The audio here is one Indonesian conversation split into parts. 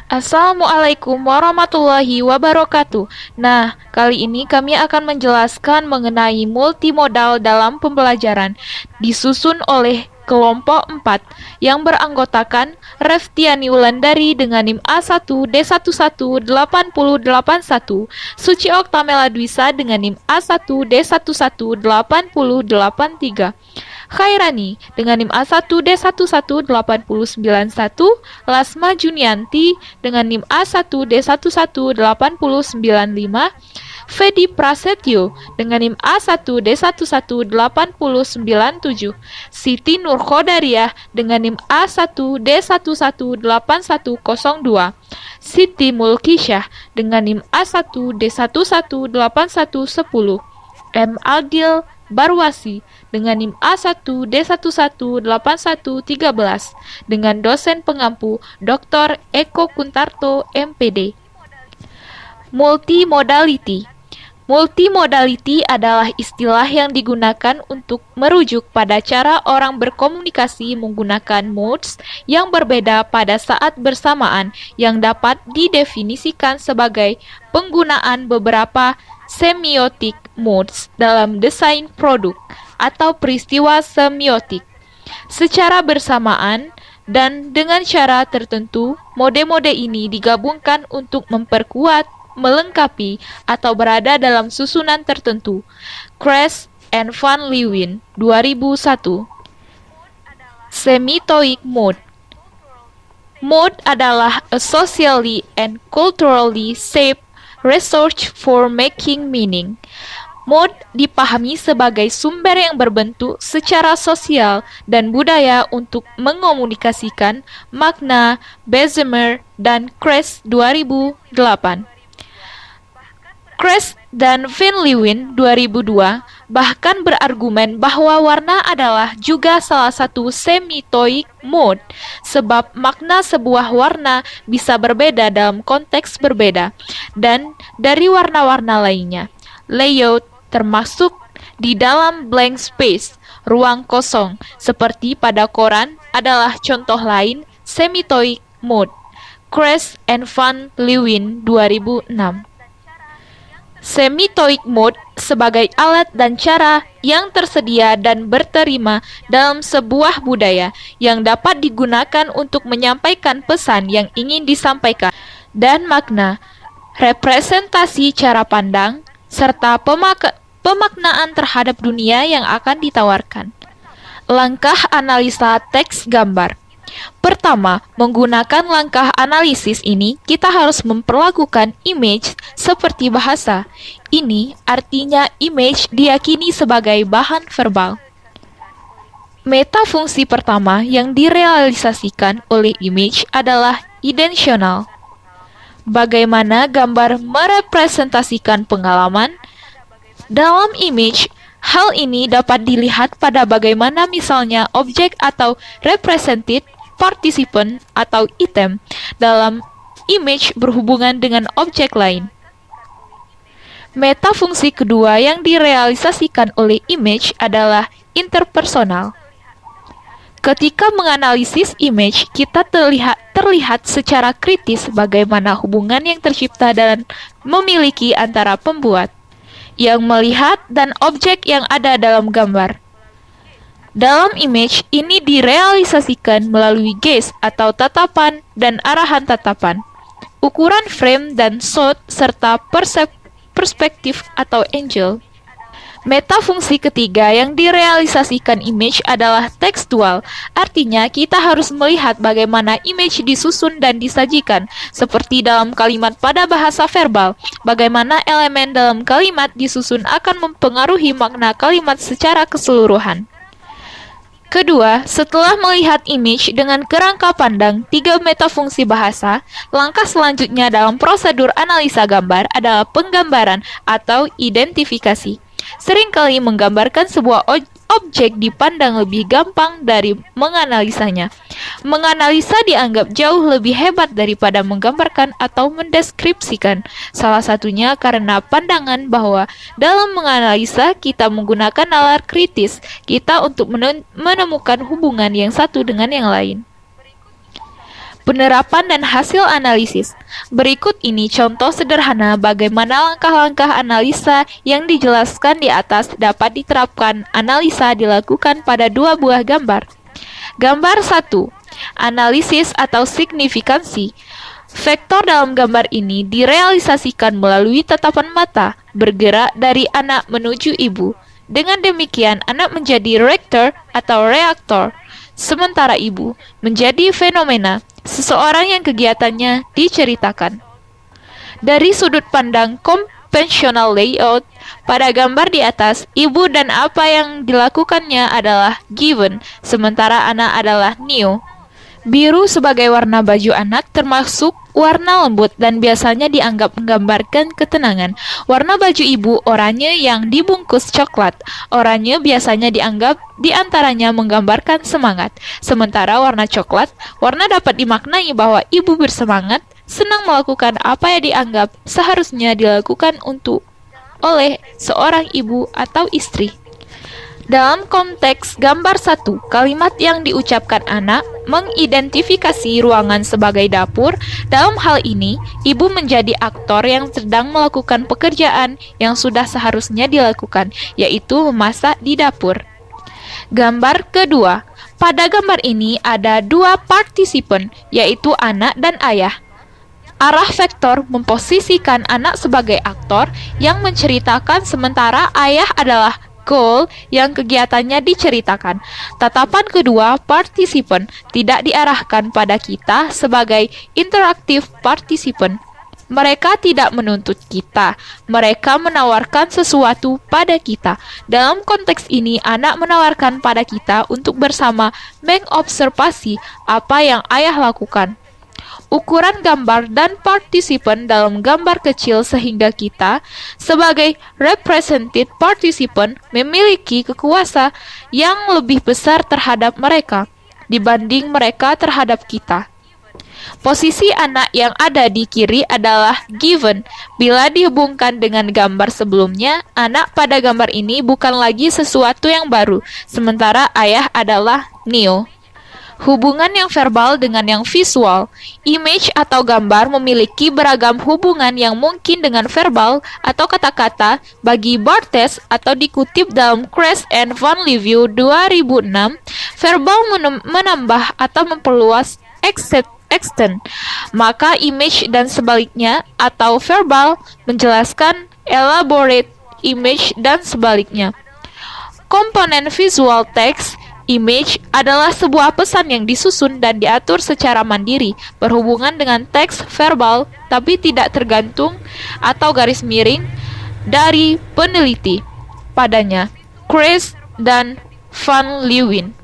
Assalamualaikum warahmatullahi wabarakatuh. Nah, kali ini kami akan menjelaskan mengenai multimodal dalam pembelajaran, disusun oleh kelompok 4 yang beranggotakan Reftiani Wulandari dengan NIM A1D118081, Suci Oktamela Dwisa dengan NIM A1D118083, Khairani dengan NIM A1D118091, Lasma Junianti dengan NIM A1D118095, Fedi Prasetyo dengan NIM A1D118097, Siti Nur Khodariyah dengan NIM A1D118102, Siti Mulkisyah dengan NIM A1D118110, M. Agil Barwasi dengan NIM A1D118113 dengan dosen pengampu Dr. Eko Kuntarto, MPD. Multimodality. Multimodality adalah istilah yang digunakan untuk merujuk pada cara orang berkomunikasi menggunakan modes yang berbeda pada saat bersamaan yang dapat didefinisikan sebagai penggunaan beberapa semiotik modes dalam desain produk atau peristiwa semiotik secara bersamaan dan dengan cara tertentu. Mode-mode ini digabungkan untuk memperkuat, melengkapi, atau berada dalam susunan tertentu. Kress and Van Leeuwen, 2001. Semitoic mode. Mode adalah a socially and culturally shaped research for making meaning. Mode dipahami sebagai sumber yang berbentuk secara sosial dan budaya untuk mengomunikasikan makna. Bessemer dan Kress, 2008. Kress dan Van Leeuwen, 2002, bahkan berargumen bahwa warna adalah juga salah satu semitoic mode, sebab makna sebuah warna bisa berbeda dalam konteks berbeda dan dari warna-warna lainnya. Layout termasuk di dalam blank space, ruang kosong, seperti pada koran adalah contoh lain semitoic mode. Kress and Van Leeuwen, 2006. Semitoic mode sebagai alat dan cara yang tersedia dan berterima dalam sebuah budaya yang dapat digunakan untuk menyampaikan pesan yang ingin disampaikan dan makna, representasi cara pandang, serta pemaknaan terhadap dunia yang akan ditawarkan. Langkah analisa teks gambar. Pertama, menggunakan langkah analisis ini, kita harus memperlakukan image seperti bahasa. Ini artinya image diyakini sebagai bahan verbal. Metafungsi pertama yang direalisasikan oleh image adalah intentional. Bagaimana gambar merepresentasikan pengalaman? Dalam image, hal ini dapat dilihat pada bagaimana misalnya objek atau represented participant atau item dalam image berhubungan dengan objek lain. Metafungsi kedua yang direalisasikan oleh image adalah interpersonal. Ketika menganalisis image, kita terlihat secara kritis bagaimana hubungan yang tercipta dan memiliki antara pembuat, yang melihat, dan objek yang ada dalam gambar. Dalam image, ini direalisasikan melalui gaze atau tatapan dan arahan tatapan, ukuran frame dan shot, serta perspektif atau angle. Metafungsi ketiga yang direalisasikan image adalah tekstual, artinya kita harus melihat bagaimana image disusun dan disajikan, seperti dalam kalimat pada bahasa verbal. Bagaimana elemen dalam kalimat disusun akan mempengaruhi makna kalimat secara keseluruhan. Kedua, setelah melihat image dengan kerangka pandang tiga metafungsi bahasa, langkah selanjutnya dalam prosedur analisa gambar adalah penggambaran atau identifikasi. Seringkali menggambarkan sebuah objek dipandang lebih gampang dari menganalisanya. Menganalisa dianggap jauh lebih hebat daripada menggambarkan atau mendeskripsikan. Salah satunya karena pandangan bahwa dalam menganalisa kita menggunakan nalar kritis kita untuk menemukan hubungan yang satu dengan yang lain. Penerapan dan hasil analisis. Berikut ini contoh sederhana bagaimana langkah-langkah analisa yang dijelaskan di atas dapat diterapkan. Analisa dilakukan pada dua buah gambar. Gambar 1. Analisis atau signifikansi. Vektor dalam gambar ini direalisasikan melalui tatapan mata, bergerak dari anak menuju ibu. Dengan demikian, anak menjadi rektor atau reaktor, sementara ibu menjadi fenomena, seseorang yang kegiatannya diceritakan. Dari sudut pandang conventional layout, pada gambar di atas, ibu dan apa yang dilakukannya adalah given, sementara anak adalah neo. Biru sebagai warna baju anak termasuk warna lembut dan biasanya dianggap menggambarkan ketenangan. Warna baju ibu oranye yang dibungkus coklat. Oranye biasanya dianggap diantaranya menggambarkan semangat. Sementara warna coklat, warna dapat dimaknai bahwa ibu bersemangat, senang melakukan apa yang dianggap seharusnya dilakukan oleh seorang ibu atau istri. Dalam konteks gambar 1, kalimat yang diucapkan anak mengidentifikasi ruangan sebagai dapur. Dalam hal ini, ibu menjadi aktor yang sedang melakukan pekerjaan yang sudah seharusnya dilakukan, yaitu memasak di dapur. Gambar kedua, pada gambar ini ada dua partisipan, yaitu anak dan ayah. Arah vektor memposisikan anak sebagai aktor yang menceritakan, sementara ayah adalah goal yang kegiatannya diceritakan. Tatapan kedua partisipan tidak diarahkan pada kita sebagai interaktif partisipan. Mereka tidak menuntut kita, mereka menawarkan sesuatu pada kita. Dalam konteks ini, anak menawarkan pada kita untuk bersama mengobservasi apa yang ayah lakukan. Ukuran gambar dan partisipan dalam gambar kecil sehingga kita sebagai represented participant memiliki kekuasaan yang lebih besar terhadap mereka dibanding mereka terhadap kita. Posisi anak yang ada di kiri adalah given. Bila dihubungkan dengan gambar sebelumnya, anak pada gambar ini bukan lagi sesuatu yang baru, sementara ayah adalah neo. Hubungan yang verbal dengan yang visual. Image atau gambar memiliki beragam hubungan yang mungkin dengan verbal atau kata-kata. Bagi Barthes atau dikutip dalam Kress and Van Leeuwen 2006, verbal menambah atau memperluas extent, maka image dan sebaliknya, atau verbal menjelaskan elaborate image dan sebaliknya. Komponen visual text. Image adalah sebuah pesan yang disusun dan diatur secara mandiri, berhubungan dengan teks verbal, tapi tidak tergantung atau garis miring dari peneliti padanya. Kress dan Van Leeuwen.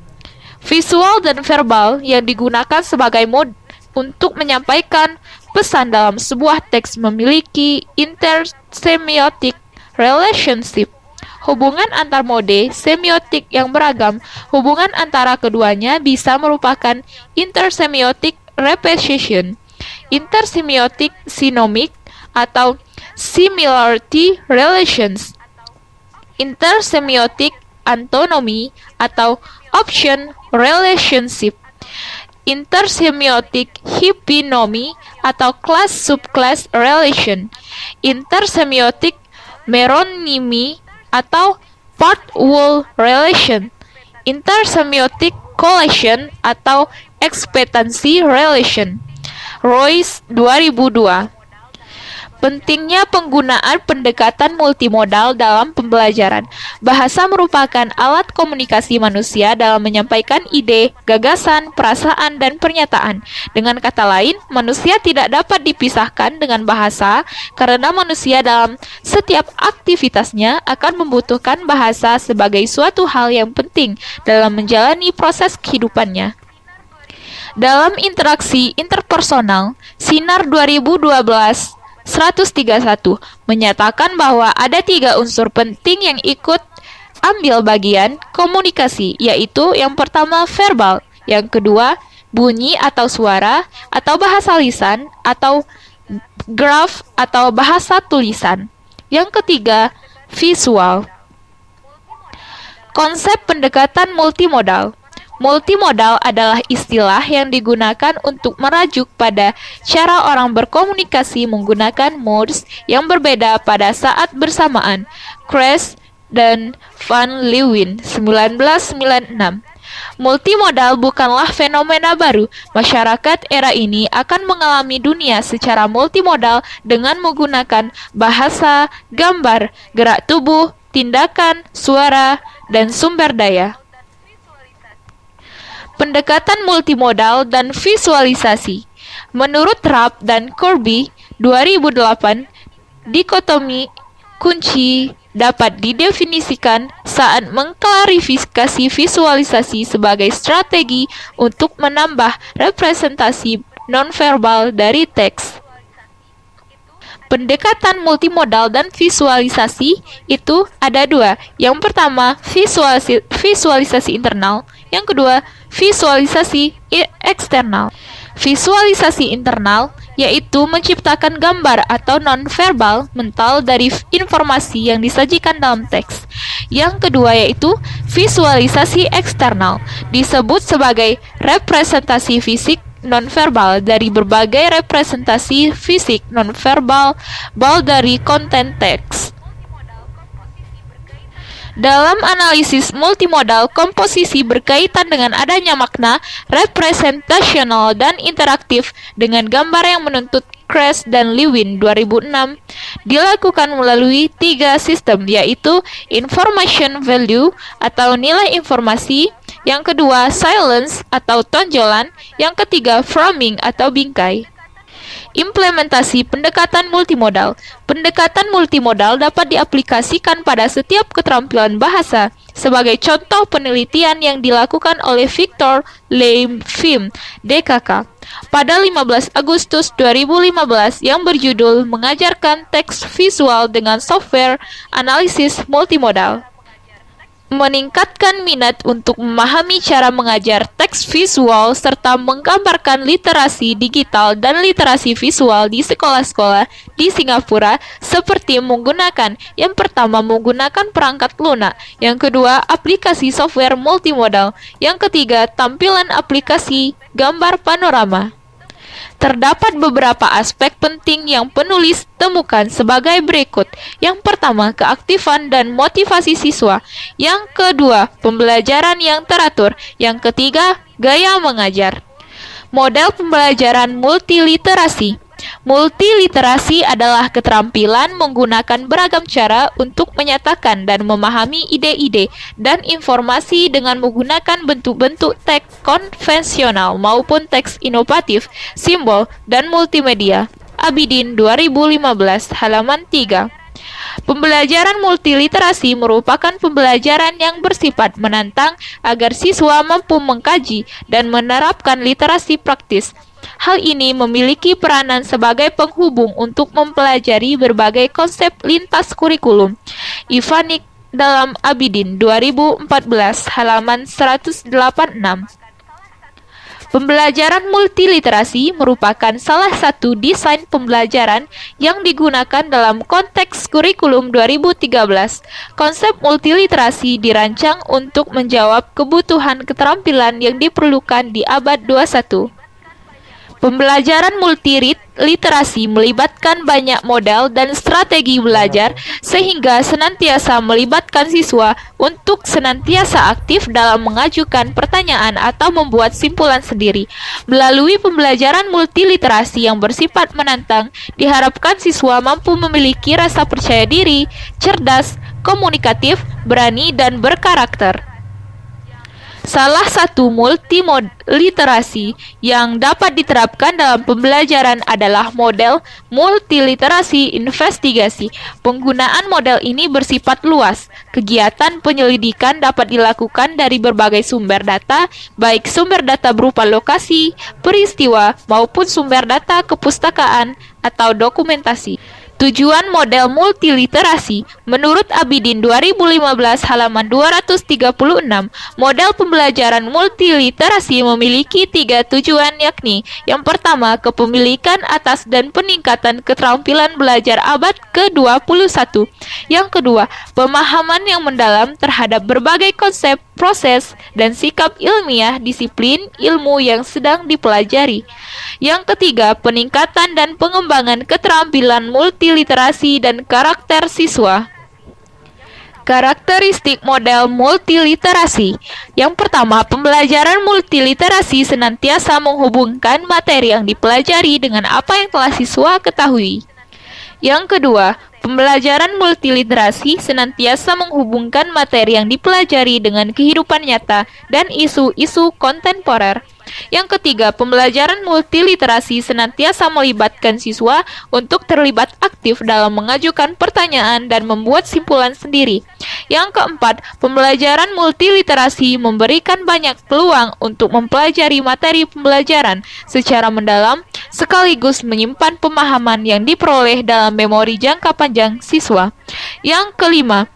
Visual dan verbal yang digunakan sebagai mode untuk menyampaikan pesan dalam sebuah teks memiliki intersemiotic relationship. Hubungan antar mode semiotik yang beragam. Hubungan antara keduanya bisa merupakan intersemiotic repetition, intersemiotic synomic, atau similarity relations, intersemiotic antinomy, atau option relationship, intersemiotic hypinomy, atau class-subclass relation, intersemiotic meronymy, atau part-whole relation, intersemiotic collation, atau expectancy relation. Royce 2002. Pentingnya penggunaan pendekatan multimodal dalam pembelajaran. Bahasa merupakan alat komunikasi manusia dalam menyampaikan ide, gagasan, perasaan, dan pernyataan. Dengan kata lain, manusia tidak dapat dipisahkan dengan bahasa karena manusia dalam setiap aktivitasnya akan membutuhkan bahasa sebagai suatu hal yang penting dalam menjalani proses kehidupannya. Dalam interaksi interpersonal, Sinar 2012 131 menyatakan bahwa ada 3 unsur penting yang ikut ambil bagian komunikasi, yaitu yang pertama verbal, yang kedua bunyi atau suara atau bahasa lisan atau graf atau bahasa tulisan, yang ketiga visual. Konsep pendekatan multimodal. Multimodal adalah istilah yang digunakan untuk merajuk pada cara orang berkomunikasi menggunakan modes yang berbeda pada saat bersamaan. Kress dan Van Leeuwen, 1996. Multimodal bukanlah fenomena baru. Masyarakat era ini akan mengalami dunia secara multimodal dengan menggunakan bahasa, gambar, gerak tubuh, tindakan, suara, dan sumber daya. Pendekatan multimodal dan visualisasi. Menurut Rapp dan Corby, 2008, dikotomi kunci dapat didefinisikan saat mengklarifikasi visualisasi sebagai strategi untuk menambah representasi nonverbal dari teks. Pendekatan multimodal dan visualisasi itu ada dua. Yang pertama, visualisasi internal. Yang kedua, visualisasi eksternal. Visualisasi internal yaitu menciptakan gambar atau nonverbal mental dari informasi yang disajikan dalam teks. Yang kedua yaitu visualisasi eksternal, disebut sebagai representasi fisik nonverbal dari berbagai representasi fisik nonverbal dari konten teks. Dalam analisis multimodal, komposisi berkaitan dengan adanya makna representasional dan interaktif dengan gambar yang menuntut Kress dan Leeuwen 2006 dilakukan melalui 3 sistem, yaitu information value atau nilai informasi, yang kedua silence atau tonjolan, yang ketiga framing atau bingkai. Implementasi pendekatan multimodal. Pendekatan multimodal dapat diaplikasikan pada setiap keterampilan bahasa. Sebagai contoh penelitian yang dilakukan oleh Victor Leymfim, DKK, pada 15 Agustus 2015 yang berjudul Mengajarkan Teks Visual dengan Software Analisis Multimodal. Meningkatkan minat untuk memahami cara mengajar teks visual serta menggambarkan literasi digital dan literasi visual di sekolah-sekolah di Singapura seperti menggunakan yang pertama menggunakan perangkat lunak, yang kedua aplikasi software multimodal, yang ketiga tampilan aplikasi gambar panorama. Terdapat beberapa aspek penting yang penulis temukan sebagai berikut. Yang pertama, keaktifan dan motivasi siswa. Yang kedua, pembelajaran yang teratur. Yang ketiga, gaya mengajar. Model pembelajaran multiliterasi. Multiliterasi adalah keterampilan menggunakan beragam cara untuk menyatakan dan memahami ide-ide dan informasi dengan menggunakan bentuk-bentuk teks konvensional maupun teks inovatif, simbol, dan multimedia. Abidin 2015, halaman 3. Pembelajaran multiliterasi merupakan pembelajaran yang bersifat menantang agar siswa mampu mengkaji dan menerapkan literasi praktis. Hal ini memiliki peranan sebagai penghubung untuk mempelajari berbagai konsep lintas kurikulum. Ivanik dalam Abidin 2014, halaman 186. Pembelajaran multiliterasi merupakan salah satu desain pembelajaran yang digunakan dalam konteks kurikulum 2013. Konsep multiliterasi dirancang untuk menjawab kebutuhan keterampilan yang diperlukan di abad 21. Pembelajaran multiliterasi melibatkan banyak model dan strategi belajar sehingga senantiasa melibatkan siswa untuk senantiasa aktif dalam mengajukan pertanyaan atau membuat simpulan sendiri. Melalui pembelajaran multiliterasi yang bersifat menantang, diharapkan siswa mampu memiliki rasa percaya diri, cerdas, komunikatif, berani, dan berkarakter. Salah satu multiliterasi yang dapat diterapkan dalam pembelajaran adalah model multiliterasi investigasi. Penggunaan model ini bersifat luas. Kegiatan penyelidikan dapat dilakukan dari berbagai sumber data, baik sumber data berupa lokasi, peristiwa, maupun sumber data kepustakaan atau dokumentasi. Tujuan model multiliterasi. Menurut Abidin 2015 halaman 236, model pembelajaran multiliterasi memiliki 3 tujuan, yakni yang pertama, kepemilikan atas dan peningkatan keterampilan belajar abad ke-21. Yang kedua, pemahaman yang mendalam terhadap berbagai konsep proses dan sikap ilmiah disiplin ilmu yang sedang dipelajari. Yang ketiga, peningkatan dan pengembangan keterampilan multiliterasi dan karakter siswa. Karakteristik model multiliterasi. Yang pertama, pembelajaran multiliterasi senantiasa menghubungkan materi yang dipelajari dengan apa yang telah siswa ketahui. Yang kedua, pembelajaran multiliterasi senantiasa menghubungkan materi yang dipelajari dengan kehidupan nyata dan isu-isu kontemporer. Yang ketiga, pembelajaran multiliterasi senantiasa melibatkan siswa untuk terlibat aktif dalam mengajukan pertanyaan dan membuat simpulan sendiri. Yang keempat, pembelajaran multiliterasi memberikan banyak peluang untuk mempelajari materi pembelajaran secara mendalam sekaligus menyimpan pemahaman yang diperoleh dalam memori jangka panjang siswa. Yang kelima,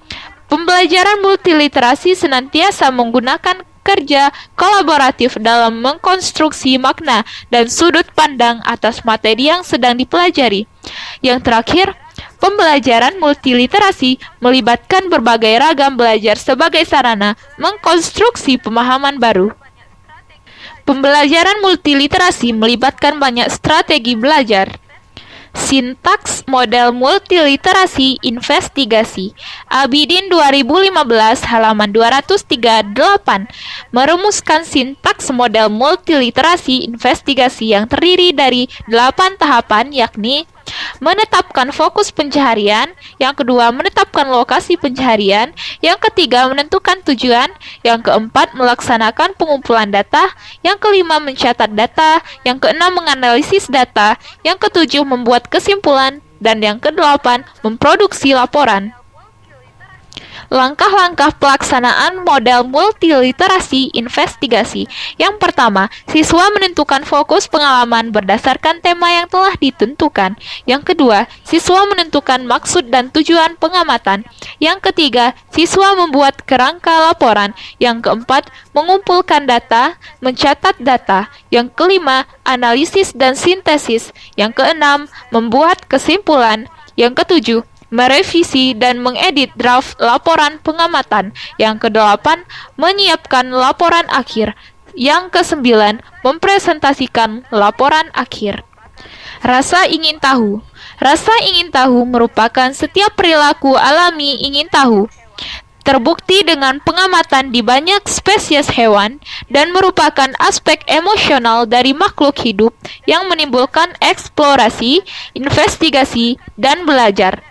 pembelajaran multiliterasi senantiasa menggunakan kerja kolaboratif dalam mengkonstruksi makna dan sudut pandang atas materi yang sedang dipelajari. Yang terakhir, pembelajaran multiliterasi melibatkan berbagai ragam belajar sebagai sarana mengkonstruksi pemahaman baru. Pembelajaran multiliterasi melibatkan banyak strategi belajar. Sintaks model multiliterasi investigasi. Abidin 2015 halaman 238 merumuskan sintaks model multiliterasi investigasi yang terdiri dari 8 tahapan, yakni menetapkan fokus pencaharian, yang kedua menetapkan lokasi pencaharian, yang ketiga menentukan tujuan, yang keempat melaksanakan pengumpulan data, yang kelima mencatat data, yang keenam menganalisis data, yang ketujuh membuat kesimpulan, dan yang kedelapan memproduksi laporan. Langkah-langkah pelaksanaan model multiliterasi investigasi. Yang pertama, siswa menentukan fokus pengalaman berdasarkan tema yang telah ditentukan. Yang kedua, siswa menentukan maksud dan tujuan pengamatan. Yang ketiga, siswa membuat kerangka laporan. Yang keempat, mengumpulkan data, mencatat data. Yang kelima, analisis dan sintesis. Yang keenam, membuat kesimpulan. Yang ketujuh, merevisi dan mengedit draft laporan pengamatan. Yang kedelapan, menyiapkan laporan akhir. Yang kesembilan, mempresentasikan laporan akhir. Rasa ingin tahu. Rasa ingin tahu merupakan setiap perilaku alami ingin tahu. Terbukti dengan pengamatan di banyak spesies hewan dan merupakan aspek emosional dari makhluk hidup yang menimbulkan eksplorasi, investigasi, dan belajar.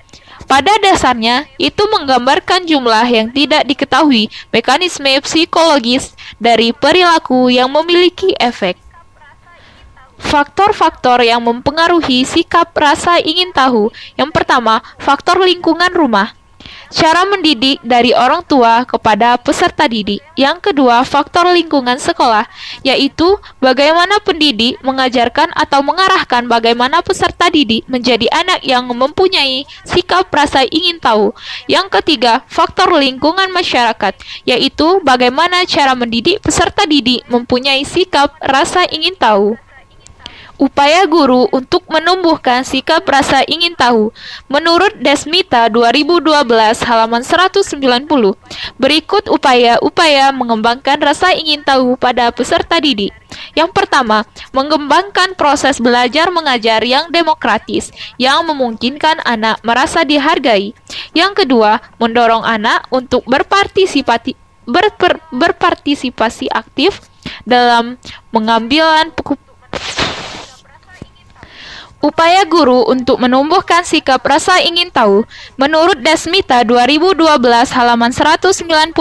Pada dasarnya, itu menggambarkan jumlah yang tidak diketahui mekanisme psikologis dari perilaku yang memiliki efek. Faktor-faktor yang mempengaruhi sikap rasa ingin tahu. Yang pertama, faktor lingkungan rumah. Cara mendidik dari orang tua kepada peserta didik. Yang kedua, faktor lingkungan sekolah, yaitu bagaimana pendidik mengajarkan atau mengarahkan bagaimana peserta didik menjadi anak yang mempunyai sikap rasa ingin tahu. Yang ketiga, faktor lingkungan masyarakat, yaitu bagaimana cara mendidik peserta didik mempunyai sikap rasa ingin tahu. Upaya guru untuk menumbuhkan sikap rasa ingin tahu. Menurut Desmita 2012 halaman 190, berikut upaya-upaya mengembangkan rasa ingin tahu pada peserta didik. Yang pertama, mengembangkan proses belajar mengajar yang demokratis, yang memungkinkan anak merasa dihargai. Yang kedua, mendorong anak untuk berpartisipasi aktif dalam pengambilan upaya guru untuk menumbuhkan sikap rasa ingin tahu. Menurut Desmita 2012 halaman 190,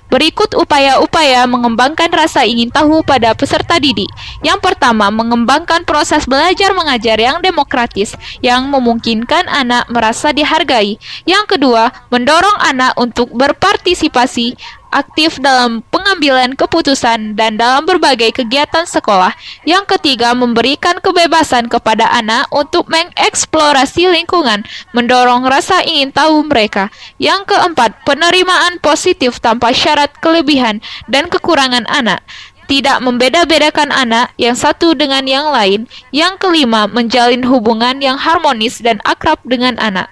berikut upaya-upaya mengembangkan rasa ingin tahu pada peserta didik. Yang pertama, mengembangkan proses belajar mengajar yang demokratis, yang memungkinkan anak merasa dihargai. Yang kedua, mendorong anak untuk berpartisipasi aktif dalam pengambilan keputusan dan dalam berbagai kegiatan sekolah. Yang ketiga, memberikan kebebasan kepada anak untuk mengeksplorasi lingkungan, mendorong rasa ingin tahu mereka. Yang keempat, penerimaan positif tanpa syarat kelebihan dan kekurangan anak, tidak membeda-bedakan anak yang satu dengan yang lain. Yang kelima, menjalin hubungan yang harmonis dan akrab dengan anak.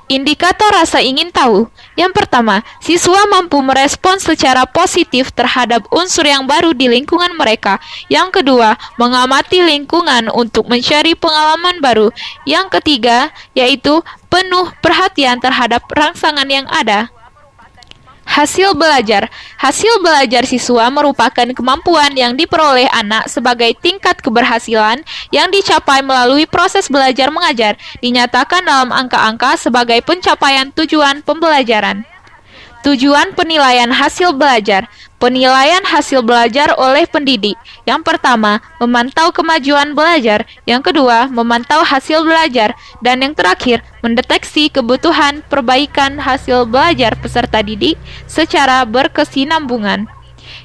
Indikator rasa ingin tahu. Yang pertama, siswa mampu merespons secara positif terhadap unsur yang baru di lingkungan mereka. Yang kedua, mengamati lingkungan untuk mencari pengalaman baru. Yang ketiga, yaitu penuh perhatian terhadap rangsangan yang ada. Hasil belajar. Hasil belajar siswa merupakan kemampuan yang diperoleh anak sebagai tingkat keberhasilan yang dicapai melalui proses belajar mengajar, dinyatakan dalam angka-angka sebagai pencapaian tujuan pembelajaran. Tujuan penilaian hasil belajar. Penilaian hasil belajar oleh pendidik. Yang pertama, memantau kemajuan belajar. Yang kedua, memantau hasil belajar. Dan yang terakhir, mendeteksi kebutuhan perbaikan hasil belajar peserta didik secara berkesinambungan.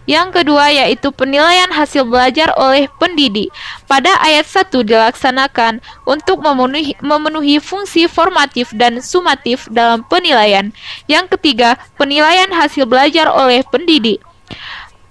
Yang kedua yaitu penilaian hasil belajar oleh pendidik. Pada ayat 1 dilaksanakan untuk memenuhi fungsi formatif dan sumatif dalam penilaian. Yang ketiga, penilaian hasil belajar oleh pendidik.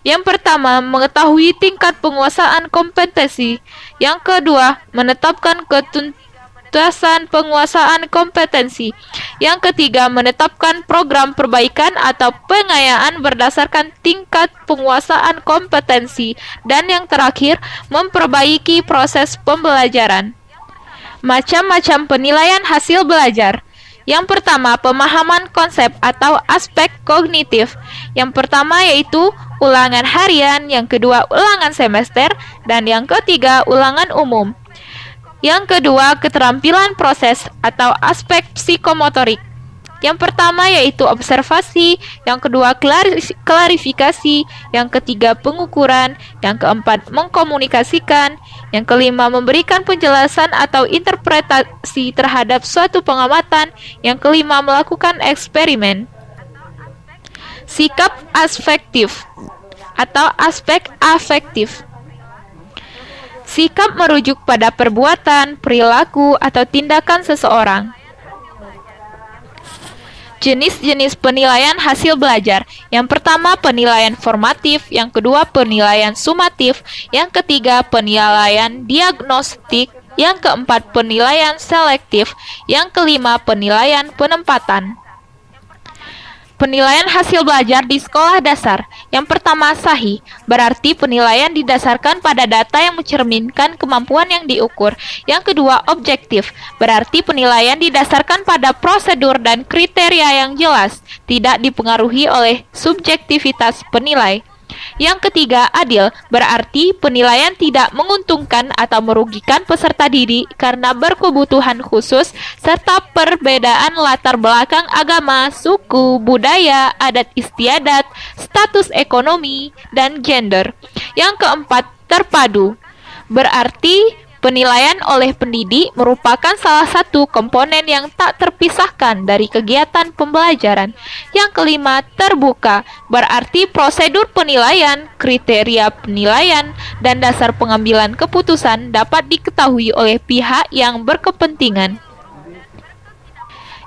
Yang pertama, mengetahui tingkat penguasaan kompetensi. Yang kedua, menetapkan ketuntasan penguasaan kompetensi. Yang ketiga, menetapkan program perbaikan atau pengayaan berdasarkan tingkat penguasaan kompetensi. Dan yang terakhir, memperbaiki proses pembelajaran. Macam-macam penilaian hasil belajar. Yang pertama, pemahaman konsep atau aspek kognitif. Yang pertama yaitu ulangan harian, yang kedua ulangan semester, dan yang ketiga ulangan umum. Yang kedua, keterampilan proses atau aspek psikomotorik. Yang pertama yaitu observasi, yang kedua klarifikasi, yang ketiga pengukuran, yang keempat mengkomunikasikan, yang kelima memberikan penjelasan atau interpretasi terhadap suatu pengamatan, yang kelima melakukan eksperimen. Sikap afektif atau aspek afektif. Sikap merujuk pada perbuatan, perilaku, atau tindakan seseorang. Jenis-jenis penilaian hasil belajar. Yang pertama, penilaian formatif. Yang kedua, penilaian sumatif. Yang ketiga, penilaian diagnostik. Yang keempat, penilaian selektif. Yang kelima, penilaian penempatan. Penilaian hasil belajar di sekolah dasar. Yang pertama, sahih, berarti penilaian didasarkan pada data yang mencerminkan kemampuan yang diukur. Yang kedua, objektif, berarti penilaian didasarkan pada prosedur dan kriteria yang jelas, tidak dipengaruhi oleh subjektivitas penilai. Yang ketiga, adil, berarti penilaian tidak menguntungkan atau merugikan peserta didik karena berkebutuhan khusus serta perbedaan latar belakang agama, suku, budaya, adat istiadat, status ekonomi, dan gender. Yang keempat, terpadu, berarti penilaian oleh pendidik merupakan salah satu komponen yang tak terpisahkan dari kegiatan pembelajaran. Yang kelima, terbuka, berarti prosedur penilaian, kriteria penilaian, dan dasar pengambilan keputusan dapat diketahui oleh pihak yang berkepentingan.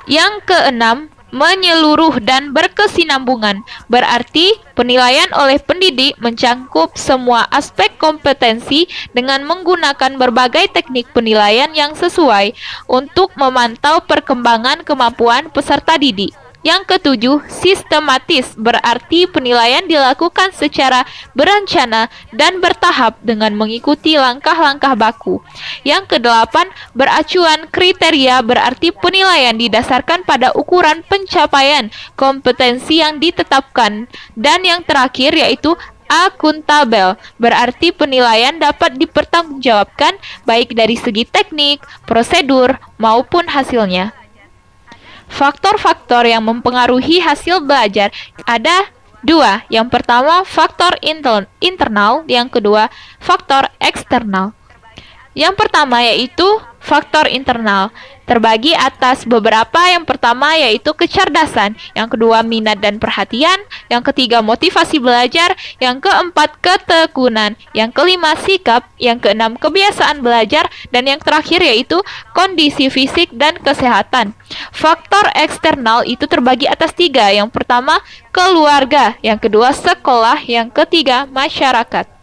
Yang keenam, menyeluruh dan berkesinambungan, berarti penilaian oleh pendidik mencangkup semua aspek kompetensi dengan menggunakan berbagai teknik penilaian yang sesuai untuk memantau perkembangan kemampuan peserta didik. Yang ketujuh, sistematis, berarti penilaian dilakukan secara berencana dan bertahap dengan mengikuti langkah-langkah baku. Yang kedelapan, beracuan kriteria, berarti penilaian didasarkan pada ukuran pencapaian kompetensi yang ditetapkan. Dan yang terakhir yaitu akuntabel, berarti penilaian dapat dipertanggungjawabkan baik dari segi teknik, prosedur, maupun hasilnya. Faktor-faktor yang mempengaruhi hasil belajar ada dua. Yang pertama, faktor internal. Yang kedua, faktor eksternal. Yang pertama yaitu faktor internal, terbagi atas beberapa. Yang pertama yaitu kecerdasan, yang kedua minat dan perhatian, yang ketiga motivasi belajar, yang keempat ketekunan, yang kelima sikap, yang keenam kebiasaan belajar, dan yang terakhir yaitu kondisi fisik dan kesehatan. Faktor eksternal itu terbagi atas tiga. Yang pertama keluarga, yang kedua sekolah, yang ketiga masyarakat.